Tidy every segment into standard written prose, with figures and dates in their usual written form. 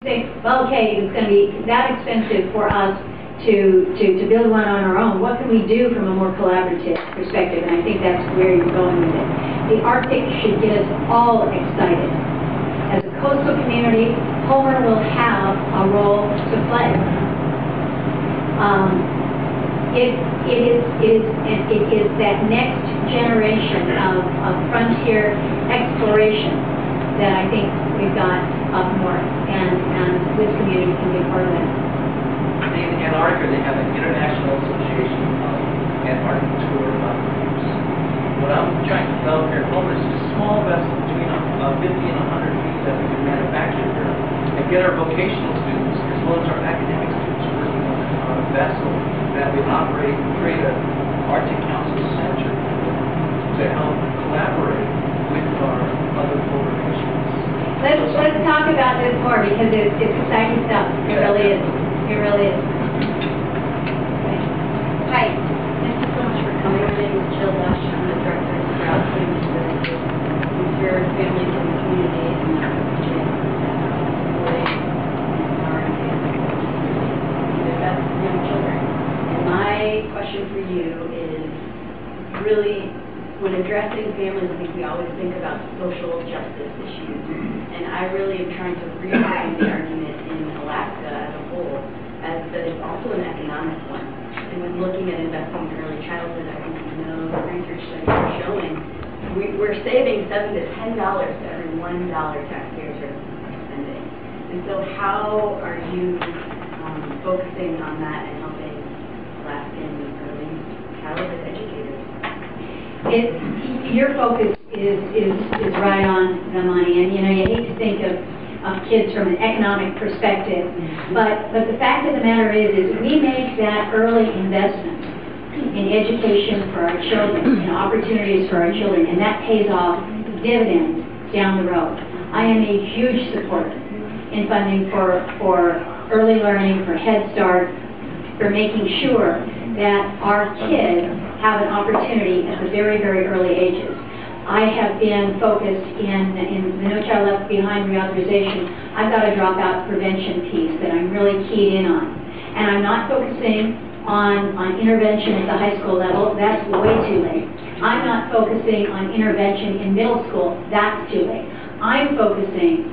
Say, well, okay, it's going to be that expensive for us to build one on our own. What can we do from a more collaborative perspective? And I think that's where you're going with it. The Arctic should get us all excited. As a coastal community, Homer will have a role to play. It is that next generation of frontier exploration that I think we've got up north, and this community can be a part of that. In Antarctica, they have an International Association of Antarctic Tour groups. What I'm trying to develop here at home is a small vessel between 50 and 100 feet that we can manufacture here and get our vocational students as well as our academic students working on a vessel that we operate and create an Arctic Council Center to help collaborate with our other polar nations. Let's talk about this more because it's exciting stuff. It really is. It really is. Hi. Thank you so much for coming. My name is Jill Dash. I'm the director of Sprout Student Services. We serve families in the community and supporting empowering families to the best young children. And my question for you is really, when addressing families, I think we always think about social justice issues. And I really am trying to reframe the argument in Alaska as a whole, as that it's also an economic one. And when looking at investing in early childhood, I think research studies are showing we're saving $7 to $10 to every $1 taxpayers are spending. And so how are you focusing on that and helping Alaskan early childhood educators? Your focus is right on the money, and you hate to think of kids from an economic perspective, but the fact of the matter is we make that early investment in education for our children and opportunities for our children, and that pays off dividends down the road. I am a huge supporter in funding for early learning, for Head Start, for making sure that our kids have an opportunity at the very, very early ages. I have been focused in the No Child Left Behind reauthorization. I've got a dropout prevention piece that I'm really keyed in on. And I'm not focusing on intervention at the high school level. That's way too late. I'm not focusing on intervention in middle school. That's too late. I'm focusing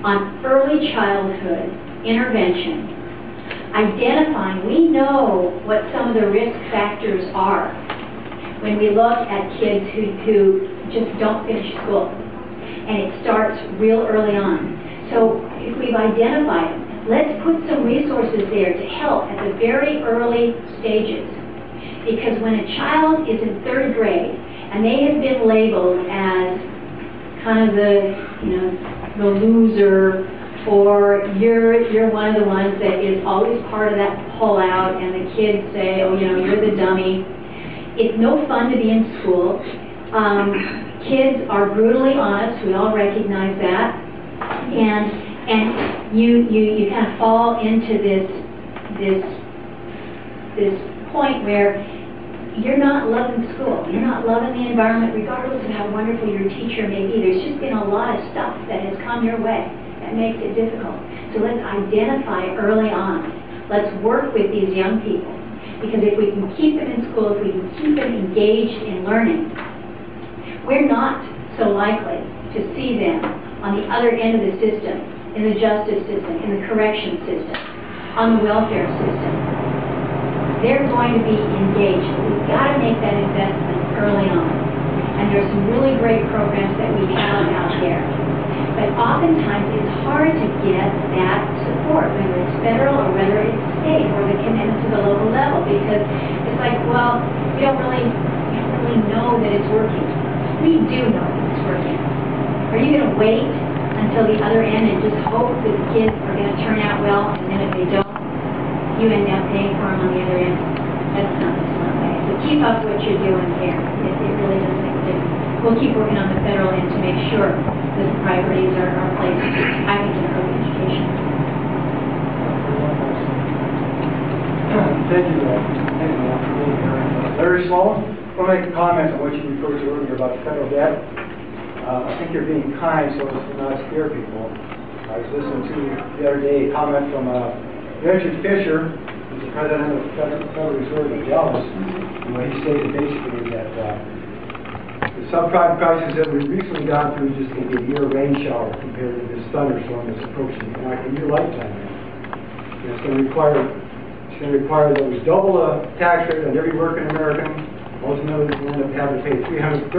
on early childhood intervention, identifying, we know what some of the risk factors are when we look at kids who just don't finish school. And it starts real early on. So if we've identified it, let's put some resources there to help at the very early stages. Because when a child is in 3rd grade and they have been labeled as kind of the loser, or you're one of the ones that is always part of that pullout, and the kids say, oh, you're the dummy. It's no fun to be in school. Kids are brutally honest. We all recognize that, and you kind of fall into this point where you're not loving school. You're not loving the environment, regardless of how wonderful your teacher may be. There's just been a lot of stuff that has come your way that makes it difficult. So let's identify early on. Let's work with these young people. Because if we can keep them in school, if we can keep them engaged in learning, we're not so likely to see them on the other end of the system, in the justice system, in the correction system, on the welfare system. They're going to be engaged. We've got to make that investment early on. And there's some really great programs that we have out there. But oftentimes it's hard to get that support, whether it's federal or whether it's state, or the commitment to the local level, because it's like, well, we don't really know that it's working. We do know that it's working. Are you going to wait until the other end and just hope that the kids are going to turn out well, and then if they don't, you end up paying for them on the other end? That's not the smart way. So keep up what you're doing there. It really does make a difference. We'll keep working on the federal end to make sure that the priorities are placed, I think, in early education. Thank you, for being here. Larry Small, I want to make a comment on what you referred to earlier about the federal debt. I think you're being kind so as to not scare people. I was listening to the other day a comment from Richard Fisher, who's the president of the Federal Reserve in Dallas, and what he stated basically is that the subprime crisis that we've recently gone through is just going to be a year rain shower compared to this thunderstorm that's approaching in your lifetime. And it's going to require that we double the tax rate on every working American. Ultimately, we'll end up having to pay $335,000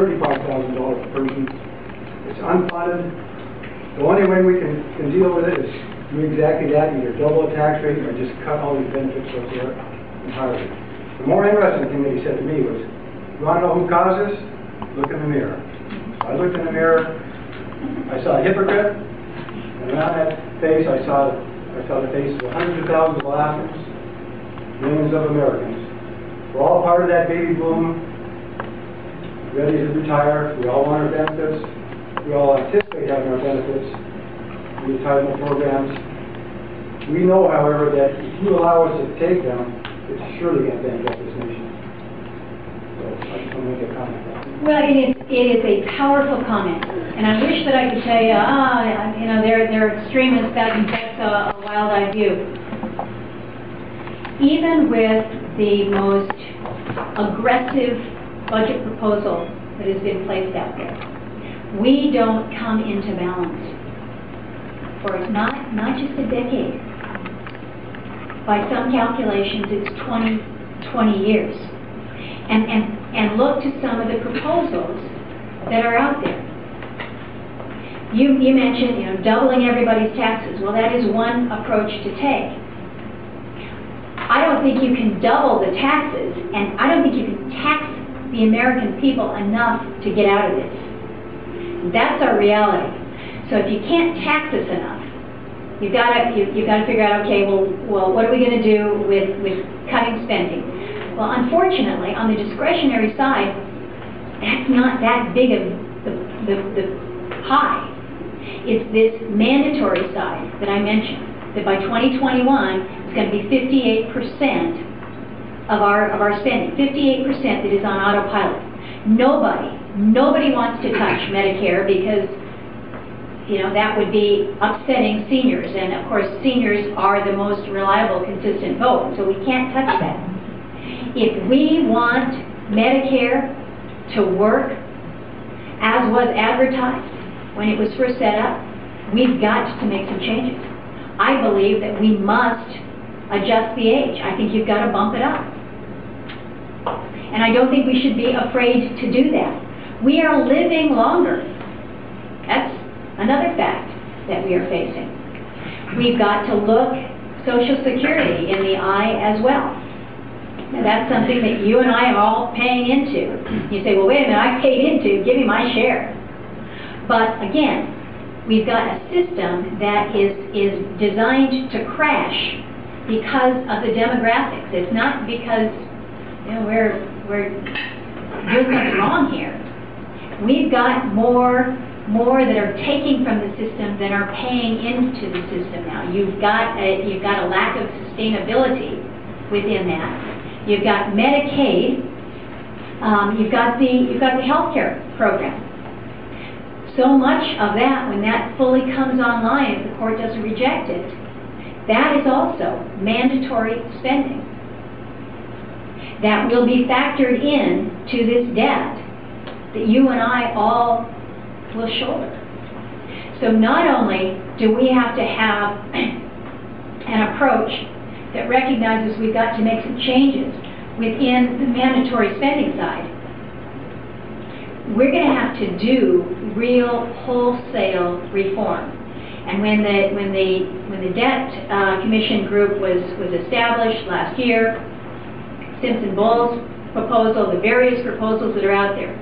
per person. It's unfunded. The only way we can deal with it is do exactly that, either double the tax rate or just cut all these benefits whatsoever entirely. The more interesting thing that he said to me was, you want to know who caused this? Look in the mirror. So I looked in the mirror, I saw a hypocrite, and around that face I saw the faces of hundreds of thousands of Alaskans, millions of Americans. We're all part of that baby boom, ready to retire. We all want our benefits. We all anticipate having our benefits, the retirement programs. We know, however, that if you allow us to take them, it's surely going to benefit this nation. So I just want to make a comment on that. Well, it is a powerful comment, and I wish that I could tell you, they're extremists, that's a wild-eyed view. Even with the most aggressive budget proposal that has been placed out there, we don't come into balance for not just a decade. By some calculations, it's 20 years. And look to some of the proposals that are out there. You mentioned, doubling everybody's taxes. Well, that is one approach to take. I don't think you can double the taxes, and I don't think you can tax the American people enough to get out of this. That's our reality. So if you can't tax us enough, you've got to figure out, okay, well, what are we going to do with cutting spending? Well, unfortunately, on the discretionary side, that's not that big of the pie. It's this mandatory side that I mentioned, that by 2021, it's going to be 58% of our spending, 58% that is on autopilot. Nobody wants to touch Medicare because, that would be upsetting seniors. And of course, seniors are the most reliable, consistent vote, so we can't touch that. If we want Medicare to work as was advertised when it was first set up, we've got to make some changes. I believe that we must adjust the age. I think you've got to bump it up. And I don't think we should be afraid to do that. We are living longer. That's another fact that we are facing. We've got to look Social Security in the eye as well. Now, that's something that you and I are all paying into. You say, well, wait a minute, I paid into, give me my share. But again, we've got a system that is designed to crash because of the demographics. It's not because we're doing something wrong here. We've got more that are taking from the system than are paying into the system now. You've got a lack of sustainability within that. You've got Medicaid. You've got the health care program. So much of that, when that fully comes online, if the court doesn't reject it, that is also mandatory spending that will be factored in to this debt that you and I all will shoulder. So not only do we have to have an approach that recognizes we've got to make some changes within the mandatory spending side, we're going to have to do real wholesale reform. And when the debt commission group was established last year, Simpson-Bowles proposal, the various proposals that are out there,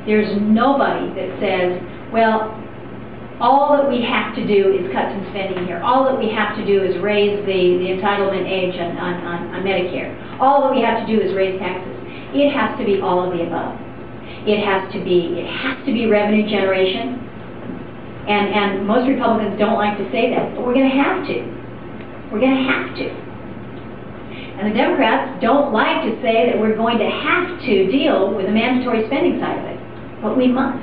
there's nobody that says, well, all that we have to do is cut some spending here. All that we have to do is raise the entitlement age on Medicare. All that we have to do is raise taxes. It has to be all of the above. It has to be revenue generation. And most Republicans don't like to say that, but we're going to have to. We're going to have to. And the Democrats don't like to say that we're going to have to deal with the mandatory spending side of it, but we must.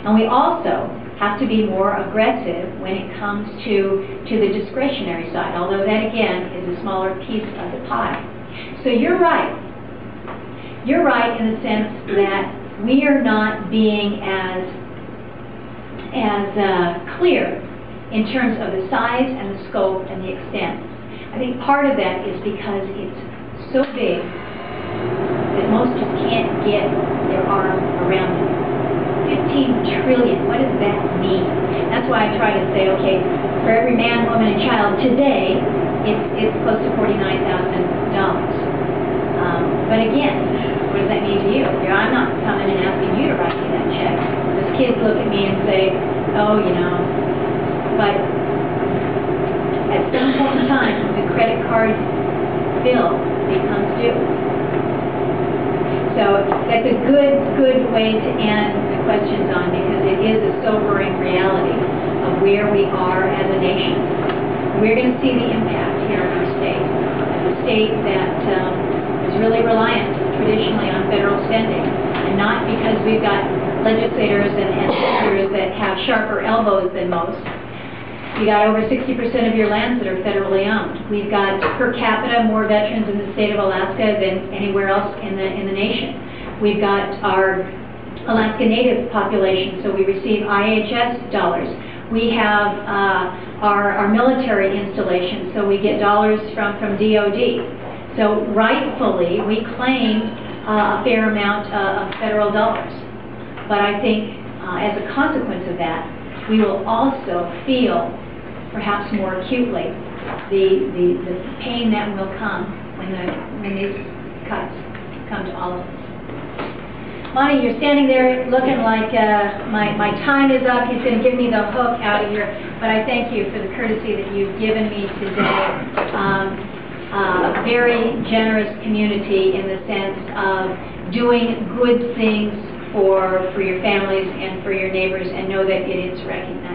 And we also have to be more aggressive when it comes to the discretionary side, although that again is a smaller piece of the pie. So you're right. You're right in the sense that we are not being as clear in terms of the size and the scope and the extent. I think part of that is because it's so big that most just can't get their arm around it. 15 trillion, what does that mean? That's why I try to say, okay, for every man, woman, and child today, it's close to $49,000. But again, what does that mean to you? I'm not coming and asking you to write me that check. Those kids look at me and say, oh, you know, but at some point in time, the credit card bill becomes due. So that's a good way to end the questions on, because it is a sobering reality of where we are as a nation. We're going to see the impact here in our state, a state that is really reliant traditionally on federal spending, and not because we've got legislators and senators that have sharper elbows than most. We got over 60% of your lands that are federally owned. We've got per capita more veterans in the state of Alaska than anywhere else in the nation. We've got our Alaska Native population, so we receive IHS dollars. We have our military installations, so we get dollars from DOD. So rightfully, we claim a fair amount of federal dollars. But I think as a consequence of that, we will also feel perhaps more acutely the pain that will come when these cuts come to all of us. Monty, you're standing there looking like my time is up. He's going to give me the hook out of here. But I thank you for the courtesy that you've given me today. Very generous community in the sense of doing good things for your families and for your neighbors, and know that it is recognized.